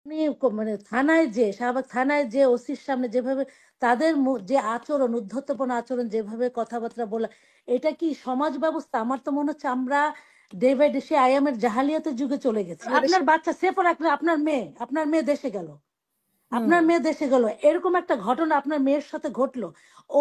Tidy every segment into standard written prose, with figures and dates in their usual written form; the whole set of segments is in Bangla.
আপনি মানে থানায় যে শাহবাগ থানায় যে ওসির সামনে যেভাবে তাদের যে আচরণ উদ্ধত্তপূর্ণ আচরণ যেভাবে কথাবার্তা বলা, এটা কি সমাজ ব্যবস্থা? আমার তো মনে হচ্ছে আমরা ডে বাই ডে সে আইএমের জাহালিয়াতের যুগে চলে গেছি। আপনার বাচ্চা সেফ রাখলে আপনার মেয়ে দেশে গেল, আপনার মেয়ে দেশে গেল, এরকম একটা ঘটনা আপনার মেয়ের সাথে ঘটলো,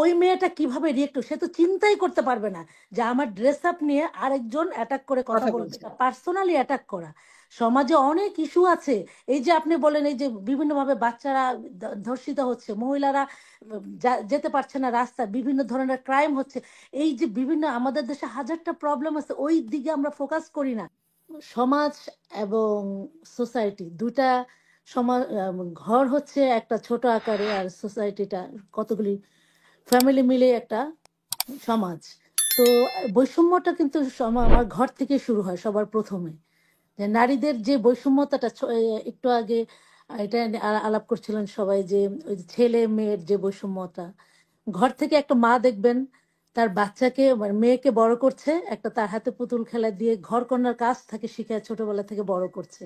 ওই মেয়েটা কিভাবে রিয়েক্ট, সে তো চিন্তাই করতে পারবে না যে আমার ড্রেস আপ নিয়ে আরেকজন অ্যাটাক করে কথা বলবে, পার্সোনালি অ্যাটাক করা। সমাজে অনেক ইস্যু আছে। এই যে আপনি বলেন এই যে বিভিন্নভাবে বাচ্চারা ধর্ষিত হচ্ছে, মহিলারা যেতে পারছে না রাস্তায়, বিভিন্ন ধরনের ক্রাইম হচ্ছে, এই যে বিভিন্ন আমাদের দেশে হাজারটা প্রবলেম আছে, ওই দিকে আমরা ফোকাস করি না। সমাজ এবং সোসাইটি দুটা সমাজ, ঘর হচ্ছে একটা ছোট আকারে, আর সোসাইটিটা কতগুলি ফ্যামিলি মিলে একটা সমাজ। তো বৈষম্যটা কিন্তু আমার ঘর থেকে শুরু হয় সবার প্রথমে। যে নারীদের যে বৈষম্যতাটা একটু আগে এটা নিয়ে আলাপ করছিলেন সবাই, যে ওই যে ছেলে মেয়ের যে বৈষম্যতা, ঘর থেকে একটা মা দেখবেন তার বাচ্চাকে মানে মেয়েকে বড় করছে, একটা তার হাতে পুতুল খেলা দিয়ে ঘর কন্যার কাজ থাকে শিখায় ছোটবেলা থেকে বড় করছে।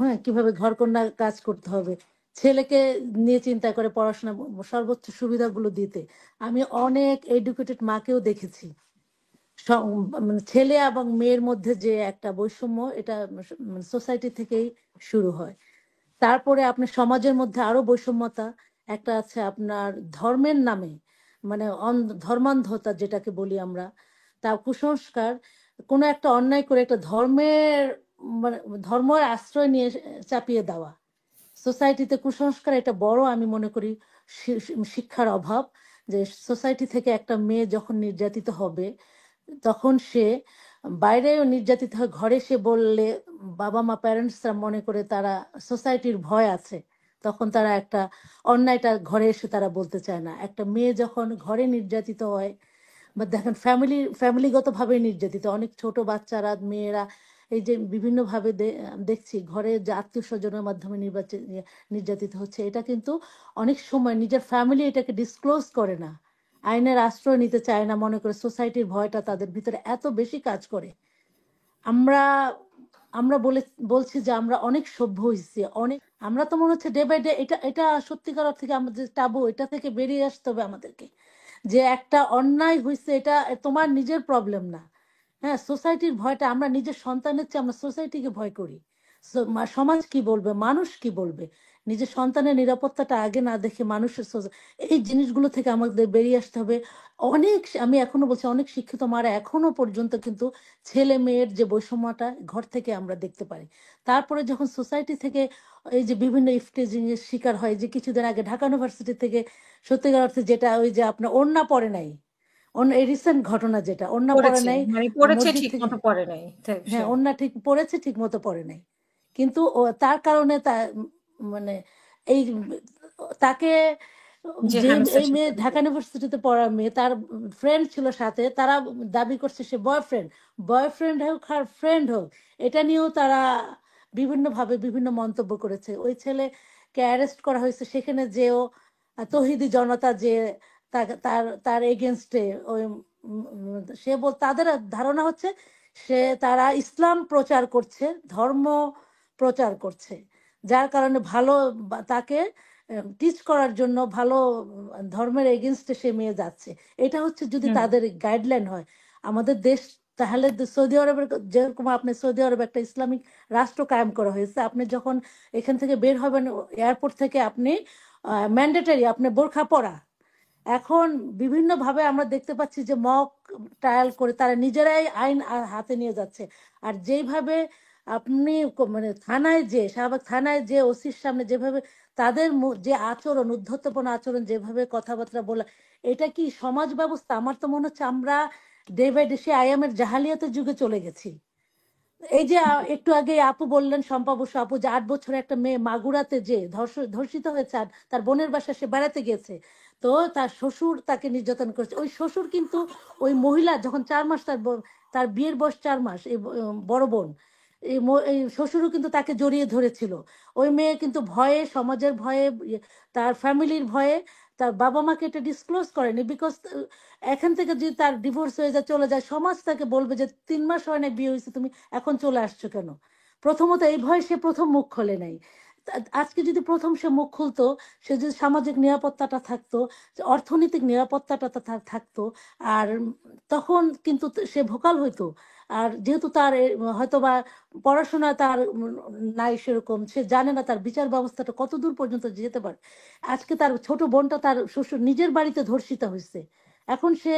হ্যাঁ, কিভাবে ঘরকন্নার কাজ করতে হবে, ছেলেকে নিয়ে চিন্তা করে পড়াশোনা সর্বোচ্চ সুবিধাগুলো দিতে। আমি অনেক এডুকেটেড মাকেও দেখেছি। মানে ছেলে এবং মেয়ের মধ্যে যে একটা বৈষম্য, এটা সোসাইটি থেকেই শুরু হয়। তারপরে আপনার সমাজের মধ্যে আরো বৈষম্যতা একটা আছে আপনার ধর্মের নামে, মানে ধর্মান্ধতা যেটাকে বলি আমরা, তা কুসংস্কার, কোনো একটা অন্যায় করে একটা ধর্মের মানে ধর্মের আশ্রয় নিয়ে চাপিয়ে দেওয়া। সোসাইটিতে কুসংস্কার এটা বড় আমি মনে করি শিক্ষার অভাব। যে সোসাইটি থেকে একটা মেয়ে যখন নির্যাতিত হবে, তখন সে বাইরেও নির্যাতিত হয়, ঘরে সে বললে বাবা মা প্যারেন্টসরা মনে করে তারা সোসাইটির ভয় আছে, তখন তারা একটা অন্যায়টা ঘরে এসে তারা বলতে চায় না। একটা মেয়ে যখন ঘরে নির্যাতিত হয়, বা দেখেন ফ্যামিলিগতভাবে নির্যাতিত অনেক ছোট বাচ্চারা মেয়েরা, এই যে বিভিন্নভাবে দেখছি ঘরে যে আত্মীয় স্বজনের মাধ্যমে নির্যাতিত হচ্ছে, এটা কিন্তু অনেক সময় নিজের ফ্যামিলি এটাকে ডিসক্লোজ করে না, আইনের আশ্রয় নিতে চায় না, মনে করে সোসাইটির ভয়টা তাদের ভিতরে এত বেশি কাজ করে। আমরা আমরা বলছি যে আমরা অনেক সভ্য হয়েছি, অনেক, আমরা তো মনে হচ্ছে ডে বাই ডে এটা এটা সত্যিকার থেকে আমাদের টাবু, এটা থেকে বেরিয়ে আসতে হবে আমাদেরকে। যে একটা অন্যায় হয়েছে এটা তোমার নিজের প্রবলেম না। হ্যাঁ, সোসাইটির ভয়টা, আমরা নিজের সন্তানের চেয়ে আমরা সোসাইটিকে ভয় করি। সমাজ কি বলবে, মানুষ কি বলবে, নিজের সন্তানের নিরাপত্তাটা আগে না দেখে মানুষের এই জিনিসগুলো থেকে আমাদের বেরিয়ে আসতে হবে। অনেক, আমি এখনো বলছি, অনেক শিক্ষিত মারা এখনো পর্যন্ত কিন্তু ছেলে মেয়ের যে বৈষম্যটা ঘর থেকে আমরা দেখতে পারি। তারপরে যখন সোসাইটি থেকে এই যে বিভিন্ন ইফটেজিং এর শিকার হয়, যে কিছুদিন আগে ঢাকা ইউনিভার্সিটি থেকে সত্যিকার অর্থে যেটা ওই যে আপনার ওড়না পরে নাই, এই রিসেন্ট ঘটনা যেটা ওড়না পরে নাই মসজিদ থেকে, হ্যাঁ ওড়না ঠিক পড়েছে ঠিক মতো পড়ে নাই, কিন্তু তার কারণে মানে এই তাকে যে এই মেয়ে ঢাকা ইউনিভার্সিটিতে পড়া মেয়ে, তার ফ্রেন্ড ছিল সাথে, তারা দাবি করছে সে বয়ফ্রেন্ড হোক আর ফ্রেন্ড হোক, এটা নিয়েও তারা বিভিন্নভাবে বিভিন্ন মন্তব্য করেছে। ওই ছেলেকে অ্যারেস্ট করা হয়েছে, সেখানে যেও তৌহিদি জনতা যে তার তার এগেনস্টে ওই তাদের ধারণা হচ্ছে তারা ইসলাম প্রচার করছে, ধর্ম প্রচার করছে, যার কারণে ভালো তাকে টিচ করার জন্য ভালো ধর্মের এগেনস্টে সে মেয়ে যাচ্ছে। এটা হচ্ছে যদি তাদের গাইডলাইন হয় আমাদের দেশ, তাহলে সৌদি আরবের যেরকম আপনি সৌদি আরব একটা ইসলামিক রাষ্ট্র কায়েম করা হয়েছে, আপনি যখন এখান থেকে বের হবেন এয়ারপোর্ট থেকে, আপনি ম্যান্ডেটারি আপনি বোরখা পরা। এখন বিভিন্নভাবে আমরা দেখতে পাচ্ছি যে মক ট্রায়াল করে তারা নিজেরাই আইন হাতে নিয়ে যাচ্ছে। আর যেইভাবে আপনি মানে থানায় যে শাহবাগ থানায় যে ওসির সামনে যেভাবে তাদের যে আচরণ উদ্ধত্তপূর্ণ আচরণ যেভাবে কথাবার্তা বলা, এটা কি সমাজ ব্যবস্থা? আমার তো মনে হচ্ছে আমরা ডে বাই ডে সে আইএমের জাহালিয়াতের যুগে চলে গেছি। এই যে একটু আগে আপু বললেন, শম্পা বসু আপু, যে 8 বছরের একটা মেয়ে মাগুরাতে যে ধর্ষিত হয়েছে, আর তার বোনের বাসায় সে বেড়াতে গেছে, তো তার শ্বশুর তাকে নির্যাতন করেছে। ওই শ্বশুর কিন্তু ওই মহিলা যখন 4 মাস, তার বিয়ের বয়স 4 মাস, এই বড় বোন, এই শ্বশুরও কিন্তু তাকে জড়িয়ে ধরেছিল। ওই মেয়ে কিন্তু ভয়ে, সমাজের ভয়ে, তার ফ্যামিলির ভয়ে তার বাবা মাকে এটা ডিসক্লোজ করেনি, বিকজ এখান থেকে যদি তার ডিভোর্স হয়ে যায়, চলে যায়, সমাজ তাকে বলবে যে 3 মাস হয় না বিয়ে হয়েছে, তুমি এখন চলে আসছো কেন? প্রথমত এই ভয়ে সে প্রথম মুখ খোলে নাই। আজকে যদি প্রথম সে মুখ খুলতো, সে যদি সামাজিক নিরাপত্তাটা থাকতো, অর্থনৈতিক নিরাপত্তাটা থাকতো, আর তখন কিন্তু সে ভোকাল হইতো। আর যেহেতু তার হয়তো বা পড়াশোনা তার নাই সেরকম, সে জানে না তার বিচার ব্যবস্থাটা কত দূর পর্যন্ত যেতে পারে। আজকে তার ছোট বোনটা তার শ্বশুর নিজের বাড়িতে ধর্ষিতা হয়েছে, এখন সে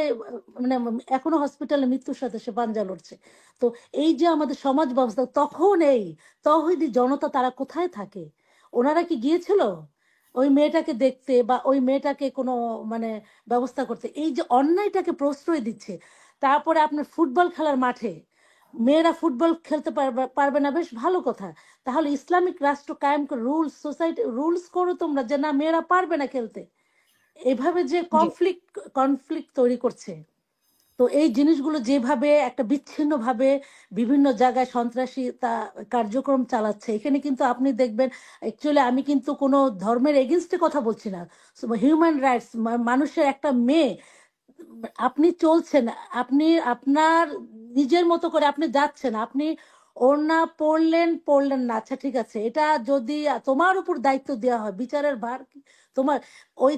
মানে এখনো হসপিটালে মৃত্যুর সাথে সে পাঞ্জা লড়ছে। তো এই যে আমাদের সমাজ ব্যবস্থা, তখন এই তৌহিদি জনতা তারা কোথায় থাকে? ওনারা কি গিয়েছিল ওই মেয়েটাকে দেখতে বা ওই মেয়েটাকে কোনো মানে ব্যবস্থা করতে? এই যে অন্যায়টাকে প্রশ্রয় দিচ্ছে। তারপরে আপনার ফুটবল খেলার মাঠে মেয়েরা ফুটবল খেলতে পারবে পারবে না, বেশ ভালো কথা। তাহলে ইসলামিক রাষ্ট্র কায়েম করে রুলস, সোসাইটি রুলস করো তোমরা যে না মেয়েরা পারবে না খেলতে। এভাবে যে জি। কনফ্লিক্ট কনফ্লিক্ট তৈরি করছে। তো এই জিনিসগুলো যেভাবে একটা বিচ্ছিন্ন ভাবে বিভিন্ন জায়গায় সন্ত্রাসী তা কার্যক্রম চালাচ্ছে, এখানে কিন্তু আপনি দেখবেন, অ্যাকচুয়ালি আমি কিন্তু কোনো ধর্মের এগেনস্টে কথা বলছি না, হিউম্যান রাইটস, মানুষের একটা মেয়ে, আপনি চলছেন, আপনি আপনার নিজের মতো করে আপনি যাচ্ছেন, আপনি ওড়না পড়লেন পড়লেন না, আচ্ছা ঠিক আছে, এটা যদি তোমার উপর দায়িত্ব দেওয়া হয়, বিচারের ভার তোমার, ওই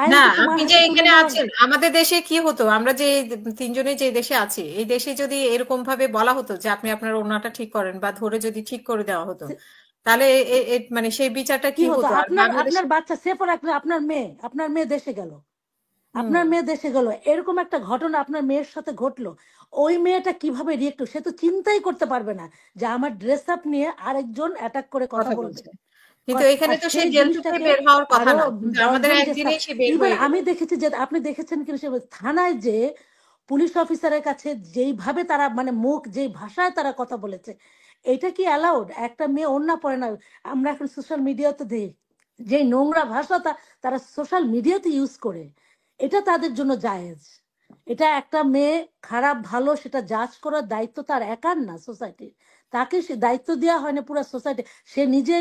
আইন না, তো তোমার আপনি যে হাতে তুলে এখানে নেওয়া। আছেন, আমাদের দেশে কি হতো, আমরা যে তিনজনে যে দেশে আছি, এই দেশে যদি এরকম ভাবে বলা হতো যে আপনি আপনার ওড়নাটা ঠিক করেন, বা ধরে যদি ঠিক করে দেওয়া হতো, তাহলে মানে সেই বিচারটা কি কি হতো? হতো? আর আপনার বাংলাদেশ। আপনার বাচ্চা সেফ রাখলে, আপনার মেয়ে দেশে গেল, হুম। আপনার মেয়ে দেশে গেল, এরকম একটা ঘটনা আপনার মেয়ের সাথে ঘটলো, ওই মেয়েটা কিভাবে রিয়েক্ট, সে তো চিন্তাই করতে পারবে না যে আমার ড্রেস আপ নিয়ে আরেকজন অ্যাটাক করে কথা কথা বলবে। বলছে, কিন্তু এখানে আর তো সে সেই জেল থেকে জিনিসটাকে বের হওয়ার কথা আরো না, কিন্তু আমাদের 10 জন যে একদিনেই সে বের ইভেন হয়ে গেল। আমি দেখেছি যে, আপনি দেখেছেন কিনা সে থানায় যে পুলিশ অফিসারের কাছে যেইভাবে তারা মানে মুখ যেই ভাষায় তারা কথা বলেছে, এটা কি অ্যালাউড? একটা মেয়ে ওড়না পরে না, আমরা এখন সোশ্যাল মিডিয়াতে দেখি যে নোংরা ভাষা তারা সোশ্যাল মিডিয়াতে ইউজ করে, এটা তাদের জন্য জায়েজ? এটা একটা মেয়ে খারাপ ভালো সেটা জাজ করার দায়িত্ব তার একার না, সোসাইটির। তাকে সে দায়িত্ব দেওয়া হয় না পুরো সোসাইটি, সে নিজে।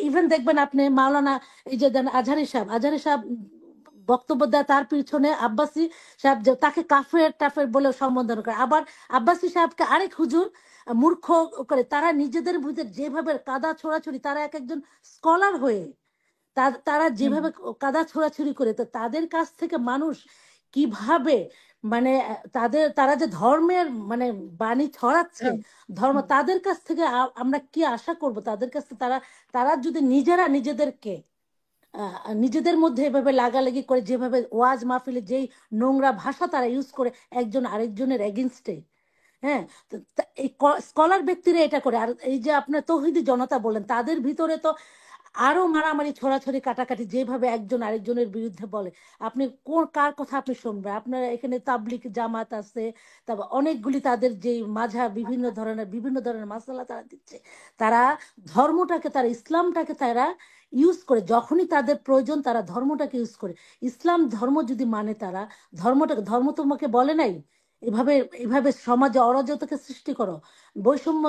ইভেন দেখবেন আপনি মাওলানা, এই যে দেন আজহারি সাহেব বক্তব্য দেয়, তার পিছনে আব্বাসী সাহেব যে তাকে কাফের টাফের বলে সম্বোধন করে, আবার আব্বাসী সাহেবকে আরেক হুজুর মূর্খ করে। তারা নিজেদের ভিতরে যেভাবে কাদা ছোড়াছুড়ি, তারা এক একজন স্কলার হয়ে তারা হুম। যেভাবে কাদা ছোড়াছুড়ি করে, তো তাদের কাছ থেকে মানুষ কিভাবে মানে তারা যে ধর্মের মানে বাণী ছড়াচ্ছে, হুম। ধর্ম, তাদের কাছ থেকে আমরা কি আশা করব? তাদের কাছ থেকে তারা তারা যদি নিজেরা নিজেদেরকে নিজেদের মধ্যে এভাবে লাগালাগি করে, যেভাবে ওয়াজ মাহফিলে যেই নোংরা ভাষা তারা ইউজ করে একজন আরেকজনের এগেনস্টে, হ্যাঁ, এই স্কলার ব্যক্তিরা এটা করে। আর এই যে আপনার তৌহিদি জনতা বলেন, তাদের ভিতরে তো আরো মারামারি ছড়াছড়ি কাটাকাটি, যেভাবে একজন আরেকজনের বিরুদ্ধে বলে, আপনি কোন কার কথা আপনি শুনবেন? আপনার এখানে তাবলিগ জামাত আছে, তারপর অনেকগুলি তাদের যে মাঝা বিভিন্ন ধরনের মাসালা তারা দিচ্ছে। তারা ধর্মটাকে, তারা ইসলামটাকে তারা ইউজ করে, যখনই তাদের প্রয়োজন তারা ধর্মটাকে ইউজ করে। ইসলাম ধর্ম যদি মানে তারা ধর্ম তোমাকে বলে নাই এভাবে এভাবে সমাজে অরাজকতাকে সৃষ্টি করো, বৈষম্য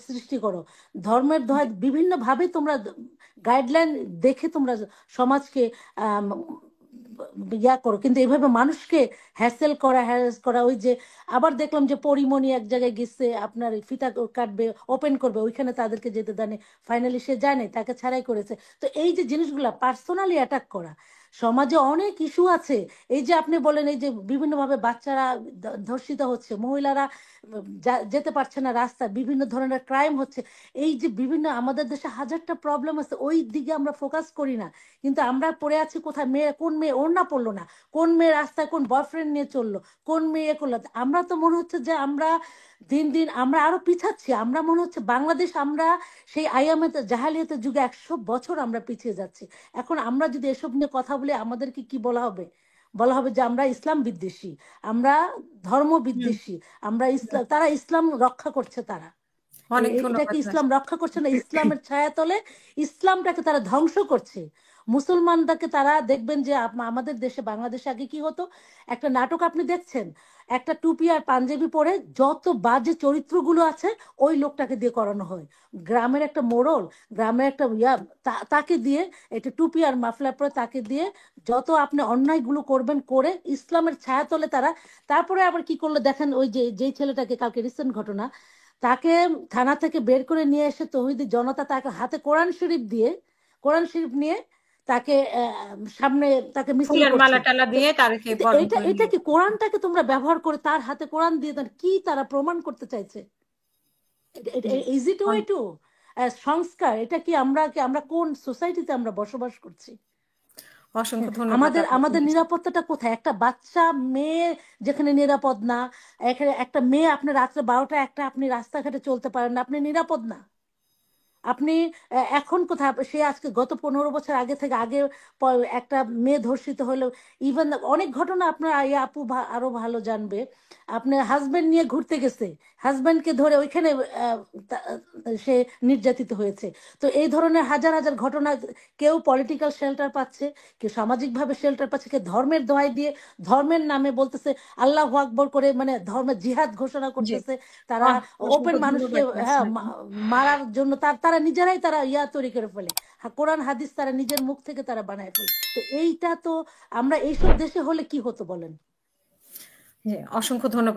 সৃষ্টি করো, ধর্মের দোহায় বিভিন্ন ভাবে তোমরা গাইডলাইন দেখে তোমরা সমাজকে আম, ইয়া করো, কিন্তু এইভাবে মানুষকে হ্যাসেল করা, হ্যারাস করা। ওই যে আবার দেখলাম যে পরিমণি এক জায়গায় গেছে, আপনার ফিতা কাটবে, ওপেন করবে, ওইখানে তাদেরকে যেতে দেয়নি, ফাইনালি সে যায় নাই, তাকে ছাড়াই করেছে। তো এই যে জিনিসগুলা পার্সোনালি অ্যাটাক করা, সমাজে অনেক ইস্যু আছে। এই যে আপনি বলেন এই যে বিভিন্নভাবে বাচ্চারা ধর্ষিত হচ্ছে, মহিলারা যেতে পারছে না রাস্তায়, বিভিন্ন ধরনের ক্রাইম হচ্ছে, এই যে বিভিন্ন আমাদের দেশে হাজারটা প্রবলেম আছে, ওই দিকে আমরা ফোকাস করি না। কিন্তু আমরা পড়ে আছি কোথায়? মেয়ে, কোন মেয়ে ওড়না পড়লো না, কোন মেয়ে রাস্তায় কোন বয়ফ্রেন্ড নিয়ে চললো, কোন মেয়ে করলো। আমরা তো মনে হচ্ছে যে আমরা দিন দিন আমরা আরো পিছাচ্ছি। আমরা মনে হচ্ছে বাংলাদেশ, আমরা সেই আইয়ামে জাহালিয়াতের যুগে 100 বছর আমরা পিছিয়ে যাচ্ছি। এখন আমরা যদি এসব নিয়ে কথা বলি, আমাদেরকে কি বলা হবে? বলা হবে যে আমরা ইসলাম বিদ্বেষী, আমরা ধর্ম হুম। বিদ্বেষী, আমরা হুম। ইসলাম, তারা ইসলাম রক্ষা করছে, তারা অনেক এটা কি ধন্যবাদ। ইসলাম রক্ষা করছে না? ইসলামের ছায়াতলে ইসলামটাকে তারা ধ্বংস করছে। মুসলমানদেরকে তারা দেখবেন যে আমাদের দেশে বাংলাদেশে আগে কি হতো, একটা নাটক আপনি দেখছেন, একটা টুপি আর পাঞ্জাবি পরে যত বাজে চরিত্রগুলো আছে ওই লোকটাকে দিয়ে করানো হয়। গ্রামের একটা মোড়ল, গ্রামের একটা তাকে দিয়ে, একটা টুপি আর মাফলার পরে তাকে দিয়ে যত আপনি অন্যায়গুলো করবেন করে ইসলামের ছায়াতলে তারা। তারপরে আবার কি করলো দেখেন, ওই যে যেই ছেলেটাকে, কালকে রিসেন্ট ঘটনা, তাকে থানা থেকে বের করে নিয়ে এসে তৌহিদি জনতা তাকে হাতে কোরআন শরীফ নিয়ে তাকে সামনে তাকে মিছিল ফুলের করছে। মালা টালা তো দিয়ে তারকে বরণ এটা করে এটা নিয়ে কি কোরআনটাকে তোমরা ব্যবহার করে তার হাতে কোরআন দিয়ে কি তারা প্রমাণ করতে চাইছে? জি। ইজ ইট ওয়ে টু সংস্কার? এটা কি আমরা কোন সোসাইটিতে আমরা বসবাস করছি? অসংখ্য ধন্যবাদ আমাদের আপনাকে। আমাদের নিরাপত্তাটা কোথায়? একটা বাচ্চা মেয়ে যেখানে নিরাপদ না, এখানে একটা মেয়ে আপনি রাত্রে 12টা 1টা আপনি রাস্তাঘাটে চলতে পারেন না, আপনি নিরাপদ না। আপনি এখন কোথায়? সে আজকে গত 15 বছর আগে থেকে একটা মেয়ে ধর্ষিত হলেও ইভেন অনেক ঘটনা আপনার আপু আরো ভালো জানবে। আপনার হাজবেন্ড নিয়ে ঘুরতে গেছে, হাজবেন্ডকে ধরে ওইখানে সে নির্যাতিত হয়েছে। তো এই ধরনের হাজার হাজার ঘটনা, কেউ পলিটিক্যাল শেল্টার পাচ্ছে, কেউ সামাজিকভাবে শেল্টার পাচ্ছে, কেউ ধর্মের দোহাই দিয়ে ধর্মের নামে বলতেছে আল্লাহু আকবর করে, মানে ধর্মের জিহাদ ঘোষণা জি। করতেছে। তারা ওপেন অসংখ্য মানুষকে ধন্যবাদ আপনাকে। মারার জন্য তারা নিজেরাই তারা তৈরি করে ফেলে। কোরআন হাদিস তারা নিজের মুখ থেকে তারা বানায় ফেলে। তো এইটা তো আমরা এইসব দেশে হলে কি হতো বলেন? জি, অসংখ্য ধন্যবাদ।